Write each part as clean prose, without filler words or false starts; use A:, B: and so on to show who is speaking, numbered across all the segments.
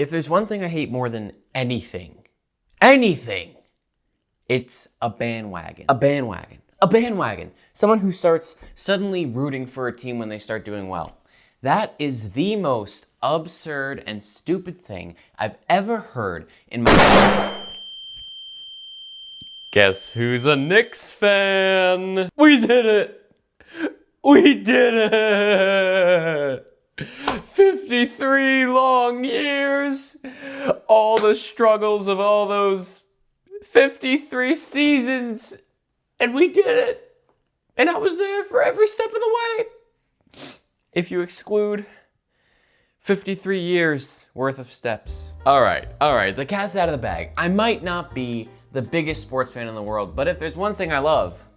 A: If there's one thing I hate more than anything, it's a bandwagon. A bandwagon. Someone who starts suddenly rooting for a team when they start doing well. That is the most absurd and stupid thing I've ever heard in my life. Guess who's a Knicks fan? We did it! We did it! 53 long years! All the struggles of all those 53 seasons, and we did it! And I was there for every step of the way! If you exclude 53 years worth of steps. All right, the cat's out of the bag. I might not be the biggest sports fan in the world, but if there's one thing I love,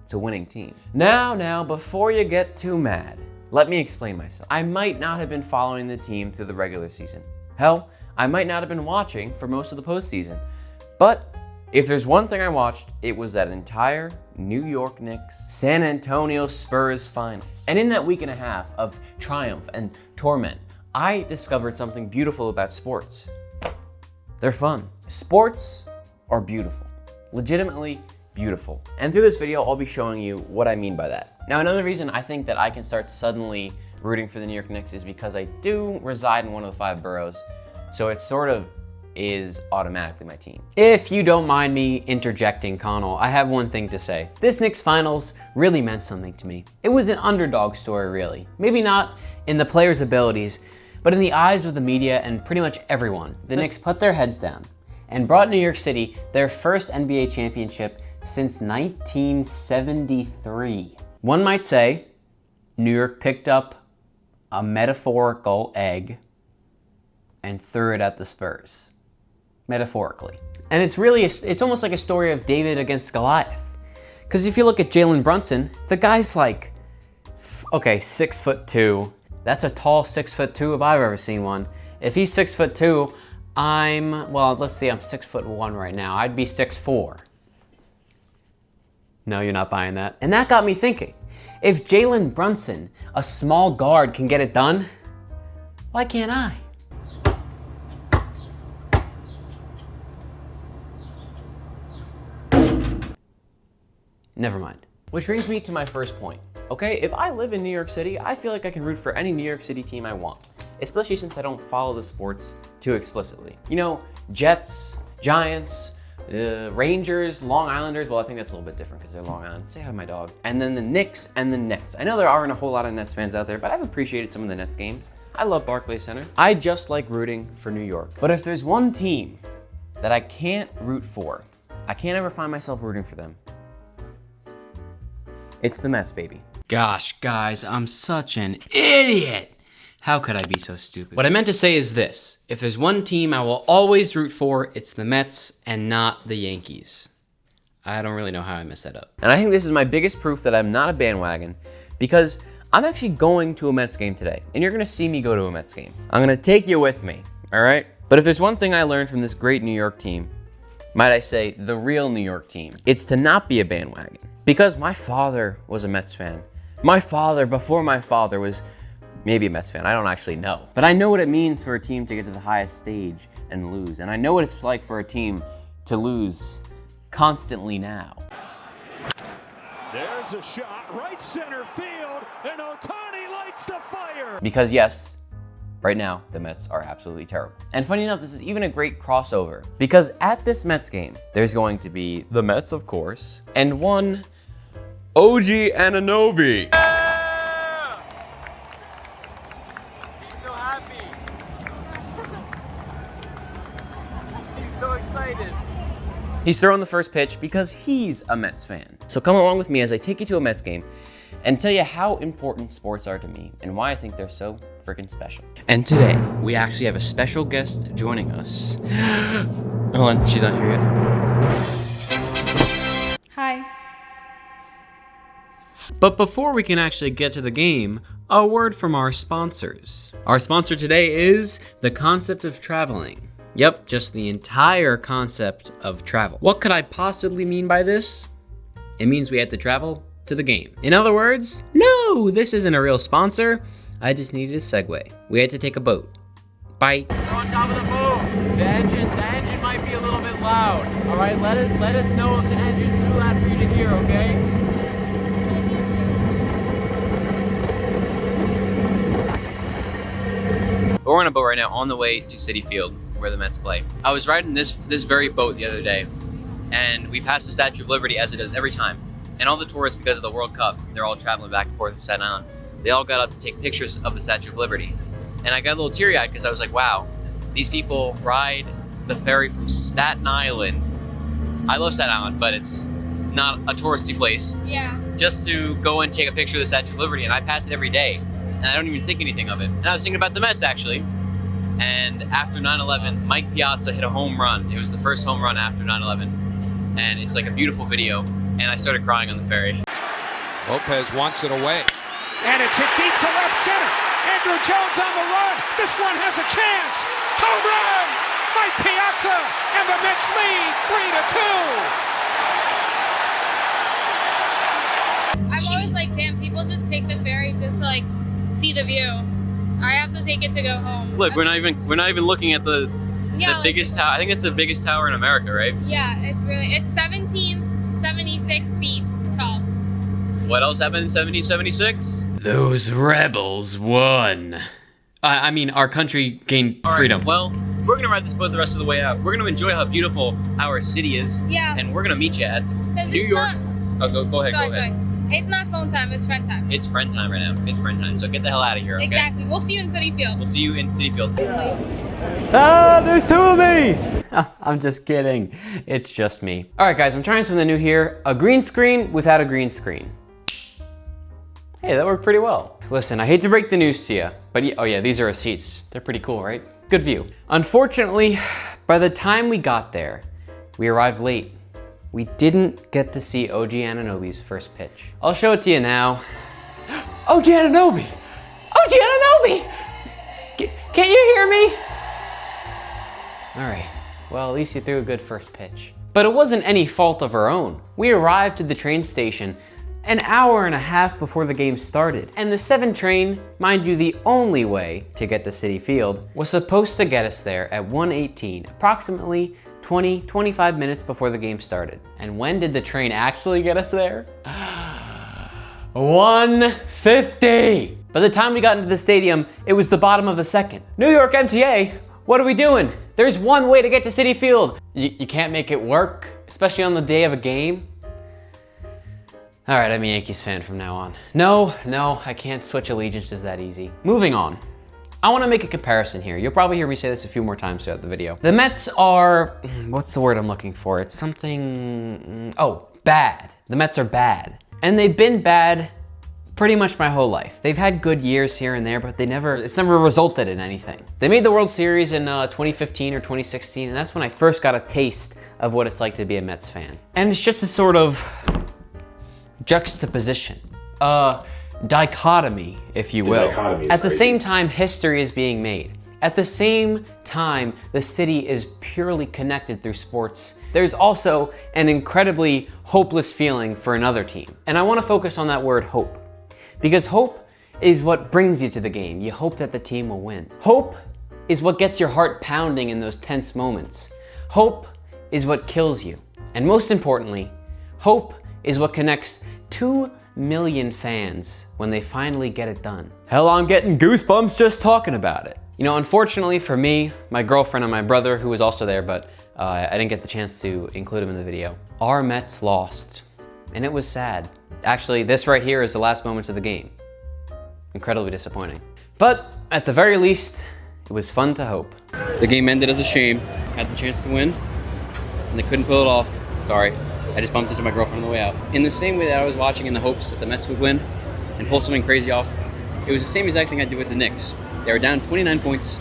A: it's a winning team. Now, before you get too mad, let me explain myself. I might not have been following the team through the regular season. Hell, I might not have been watching for most of the postseason. But if there's one thing I watched, it was that entire New York Knicks, San Antonio Spurs final. And in that week and a half of triumph and torment, I discovered something beautiful about sports. They're fun. Sports are beautiful. Legitimately beautiful. And through this video, I'll be showing you what I mean by that. Now, another reason I think that I can start suddenly rooting for the New York Knicks is because I do reside in one of the 5 boroughs, so it sort of is automatically my team. If you don't mind me interjecting, Connell, I have one thing to say. This Knicks finals really meant something to me. It was an underdog story, really. Maybe not in the players' abilities, but in the eyes of the media and pretty much everyone. The Knicks put their heads down and brought New York City their first NBA championship since 1973. One might say New York picked up a metaphorical egg and threw it at the Spurs. Metaphorically. And it's almost like a story of David against Goliath. Because if you look at Jalen Brunson, the guy's like, okay, 6'2". That's a tall 6'2" if I've ever seen one. If he's 6'2", let's see, I'm 6'1" right now. I'd be 6'4". No, you're not buying that. And that got me thinking, if Jalen Brunson, a small guard, can get it done, why can't I? Never mind. Which brings me to my first point. Okay, if I live in New York City, I feel like I can root for any New York City team I want, especially since I don't follow the sports too explicitly. You know, Jets, Giants, Rangers, Long Islanders, well, I think that's a little bit different because they're Long Island. Say hi to my dog. And then the Knicks and the Nets. I know there aren't a whole lot of Nets fans out there, but I've appreciated some of the Nets games. I love Barclays Center. I just like rooting for New York. But if there's one team that I can't root for, I can't ever find myself rooting for them, it's the Mets, baby. Gosh, guys, I'm such an idiot. How could I be so stupid? What I meant to say is this. If there's one team I will always root for, it's the Mets and not the Yankees. I don't really know how I messed that up. And I think this is my biggest proof that I'm not a bandwagon, because I'm actually going to a Mets game today, and you're gonna see me go to a Mets game. I'm gonna take you with me, all right? But if there's one thing I learned from this great New York team, might I say the real New York team, it's to not be a bandwagon. Because my father was a Mets fan. My father, before my father, was maybe a Mets fan. I don't actually know. But I know what it means for a team to get to the highest stage and lose. And I know what it's like for a team to lose constantly now.
B: There's a shot, right center field, and Ohtani lights the fire.
A: Because yes, right now, the Mets are absolutely terrible. And funny enough, this is even a great crossover. Because at this Mets game, there's going to be the Mets, of course, and one OG Anunoby.
C: Yeah! He's so happy. He's so excited.
A: He's throwing the first pitch because he's a Mets fan. So come along with me as I take you to a Mets game and tell you how important sports are to me and why I think they're so freaking special. And today, we actually have a special guest joining us. Hold on, she's not here yet.
D: Hi.
A: But before we can actually get to the game, a word from our sponsors. Our sponsor today is the concept of traveling. Yep, just the entire concept of travel. What could I possibly mean by this? It means we had to travel to the game. In other words, no, this isn't a real sponsor. I just needed a segue. We had to take a boat Bye.
C: We're on top of the boom. The engine might be a little bit loud. All right, let us know if the engine's too loud for you to hear, okay?
A: We're on a boat right now on the way to Citi Field where the Mets play. I was riding this very boat the other day, and we passed the Statue of Liberty as it does every time. And all the tourists, because of the World Cup, they're all traveling back and forth from Staten Island. They all got up to take pictures of the Statue of Liberty. And I got a little teary-eyed because I was like, wow, these people ride the ferry from Staten Island. I love Staten Island, but it's not a touristy place.
D: Yeah.
A: Just to go and take a picture of the Statue of Liberty, and I pass it every day. And I don't even think anything of it. And I was thinking about the Mets, actually. And after 9/11, Mike Piazza hit a home run. It was the first home run after 9/11. And it's like a beautiful video. And I started crying on the ferry.
E: Lopez wants it away. And it's hit deep to left center. Andrew Jones on the run. This one has a chance. Home run! Mike Piazza, and the Mets lead 3-2.
D: I'm always like, damn, people just take the ferry just to like see the view. I have to take it to go home.
A: Look, we're not even looking at the biggest tower. I think it's the biggest tower in America, right?
D: Yeah, it's 1776 feet tall.
A: What else happened in 1776?
F: Those rebels won. I mean, our country gained
A: All right,
F: freedom.
A: well, we're gonna ride this boat the rest of the way out. We're gonna enjoy how beautiful our city is.
D: Yeah.
A: And we're gonna meet you at
D: Because
A: New
D: it's
A: York.
D: not.
A: Oh, go ahead.
D: Sorry. It's not phone time. It's friend time.
A: It's friend time right now. It's friend time. So get the hell out of here, okay?
D: Exactly. We'll see you in Citi Field.
A: We'll see you in Citi Field.
F: Ah, there's two of me! I'm just kidding. It's just me. All right, guys, I'm trying something new here. A green screen without a green screen. Hey, that worked pretty well. Listen, I hate to break the news to you, but oh yeah, these are our seats. They're pretty cool, right? Good view. Unfortunately, by the time we got there, we arrived late. We didn't get to see OG Anunoby's first pitch. I'll show it to you now. OG Anunoby! OG Anunoby! Can't you hear me? All right, well, at least he threw a good first pitch. But it wasn't any fault of our own. We arrived to the train station an hour and a half before the game started. And the 7 train, mind you, the only way to get to Citi Field, was supposed to get us there at 1:18, approximately 25 minutes before the game started. And when did the train actually get us there? 1:50! By the time we got into the stadium, it was the bottom of the second. New York MTA, what are we doing? There's one way to get to Citi Field. You can't make it work, especially on the day of a game. All right, I'm a Yankees fan from now on. No, I can't switch allegiances that easy. Moving on. I wanna make a comparison here. You'll probably hear me say this a few more times throughout the video. The Mets are, what's the word I'm looking for? It's something, bad. The Mets are bad. And they've been bad pretty much my whole life. They've had good years here and there, but it's never resulted in anything. They made the World Series in 2015 or 2016, and that's when I first got a taste of what it's like to be a Mets fan. And it's just a sort of juxtaposition, dichotomy, if you will. At the same time, history is being made. At the same time, the city is purely connected through sports. There's also an incredibly hopeless feeling for another team. And I want to focus on that word hope. Because hope is what brings you to the game. You hope that the team will win. Hope is what gets your heart pounding in those tense moments. Hope is what kills you. And most importantly, hope is what connects 2 million fans when they finally get it done. Hell, I'm getting goosebumps just talking about it. You know, unfortunately for me, my girlfriend and my brother, who was also there, but I didn't get the chance to include him in the video, our Mets lost, and it was sad. Actually, this right here is the last moments of the game. Incredibly disappointing. But at the very least, it was fun to hope. The game ended as a shame. Had the chance to win, and they couldn't pull it off. Sorry. I just bumped into my girlfriend on the way out. In the same way that I was watching in the hopes that the Mets would win and pull something crazy off, it was the same exact thing I did with the Knicks. They were down 29 points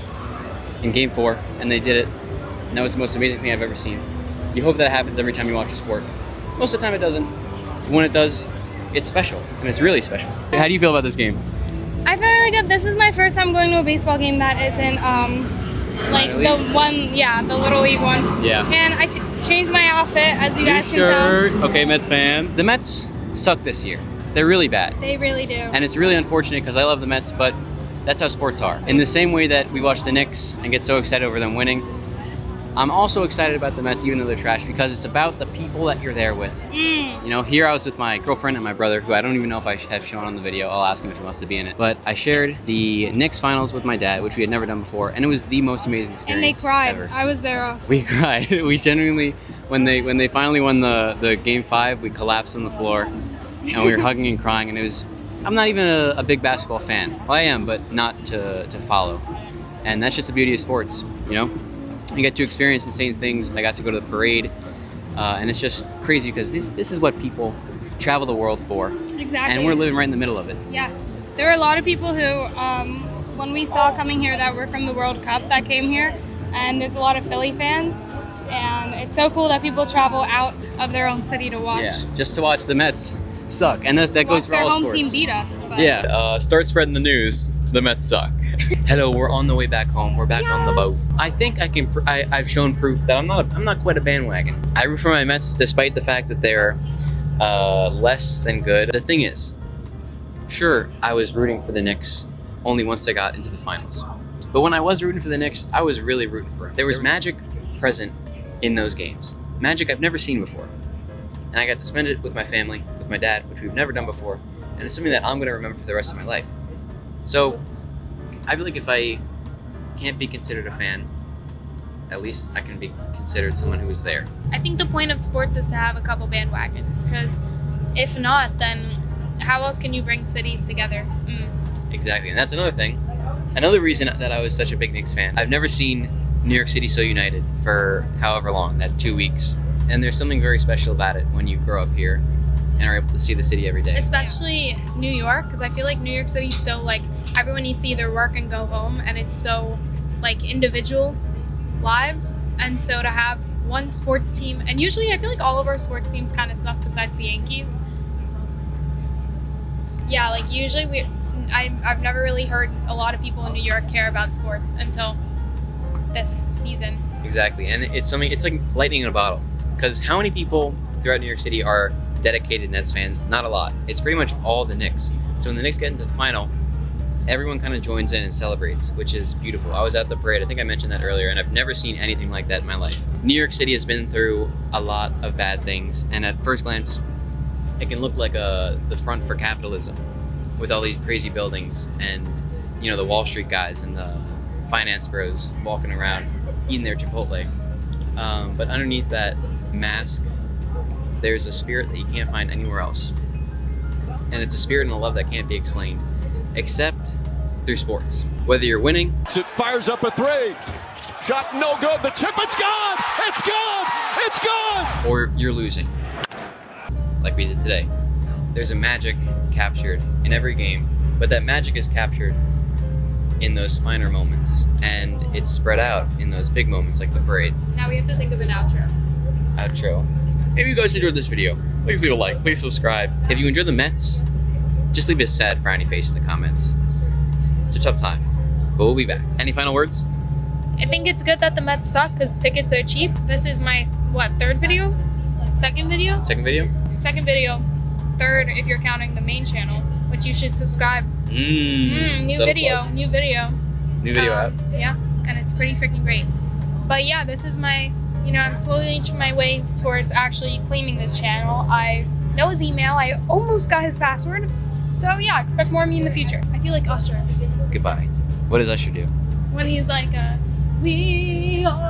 F: in Game 4, and they did it. And that was the most amazing thing I've ever seen. You hope that happens every time you watch a sport. Most of the time it doesn't. When it does, it's special, and it's really special. How do you feel about this game?
D: I feel really good. This is my first time going to a baseball game that isn't like the one, the Little League one.
A: Yeah.
D: And I changed my outfit, as you guys can tell.
A: Okay, Mets fan. The Mets suck this year. They're really bad.
D: They really do.
A: And it's really unfortunate because I love the Mets, but
F: That's how sports are. In the same way that we watch the Knicks and get so excited over them winning, I'm also excited about the Mets even though they're trash because it's about the people that you're there with. You know, here I was with my girlfriend and my brother, who I don't even know if I have shown on the video. I'll ask him if he wants to be in it. But I shared the Knicks finals with my dad, which we had never done before, and it was the most amazing experience.
D: And they cried.
F: Ever.
D: I was there also.
F: We cried. We genuinely, when they finally won the game 5, we collapsed on the floor and we were hugging and crying. And it was, I'm not even a big basketball fan. Well, I am, but not to follow. And that's just the beauty of sports, you know? You get to experience insane things. I got to go to the parade, and it's just crazy because this is what people travel the world for.
D: Exactly.
F: And we're living right in the middle of it.
D: Yes. There were a lot of people who, when we saw coming here that were from the World Cup that came here, and there's a lot of Philly fans, and it's so cool that people travel out of their own city to watch.
F: Yeah, just to watch the Mets suck, and that goes for all sports.
D: Their home team beat us. But.
F: Yeah, start spreading the news. The Mets suck. Hello, we're on the way back home. We're back on the boat. I think I can. I've shown proof that I'm not quite a bandwagon. I root for my Mets despite the fact that they're less than good. The thing is, sure, I was rooting for the Knicks only once they got into the finals. But when I was rooting for the Knicks, I was really rooting for them. There was magic present in those games. Magic I've never seen before. And I got to spend it with my family, with my dad, which we've never done before. And it's something that I'm going to remember for the rest of my life. So, I feel like if I can't be considered a fan, at least I can be considered someone who was there.
D: I think the point of sports is to have a couple bandwagons, because if not, then how else can you bring cities together?
F: Exactly, and that's another thing. Another reason that I was such a big Knicks fan. I've never seen New York City so united for however long, that 2 weeks. And there's something very special about it when you grow up here and are able to see the city every day.
D: Especially New York, because I feel like New York City's so like, everyone needs to either work and go home, and it's so like individual lives. And so to have one sports team, and usually I feel like all of our sports teams kind of suck besides the Yankees. Yeah, like usually I've never really heard a lot of people in New York care about sports until this season.
F: Exactly, and it's like lightning in a bottle. Because how many people throughout New York City are dedicated Nets fans? Not a lot. It's pretty much all the Knicks. So when the Knicks get into the final, everyone kind of joins in and celebrates, which is beautiful. I was at the parade, I think I mentioned that earlier, and I've never seen anything like that in my life. New York City has been through a lot of bad things, and at first glance, it can look like the front for capitalism, with all these crazy buildings and, you know, the Wall Street guys and the finance bros walking around eating their Chipotle. But underneath that mask, there's a spirit that you can't find anywhere else. And it's a spirit and a love that can't be explained, except through sports. Whether you're winning,
B: It fires up a 3. Shot no good. The chip, it's gone. It's gone. It's gone.
F: or you're losing, like we did today. There's a magic captured in every game, but that magic is captured in those finer moments, and it's spread out in those big moments like the parade.
D: Now we have to think of an outro.
F: If you guys enjoyed this video, please leave a like, please subscribe. If you enjoy the Mets, just leave a sad frowny face in the comments. It's a tough time, but we'll be back. Any final words?
D: I think it's good that the Mets suck because tickets are cheap. This is my, third video? Second video?
F: Second video?
D: Second video. Third if you're counting the main channel, which you should subscribe. New video
F: out.
D: Yeah, and it's pretty freaking great. But yeah, this is my, I'm slowly inching my way towards actually claiming this channel. I know his email. I almost got his password. So yeah, expect more of me in the future. I feel like Usher.
F: Goodbye. What does Usher do?
D: When he's like, we are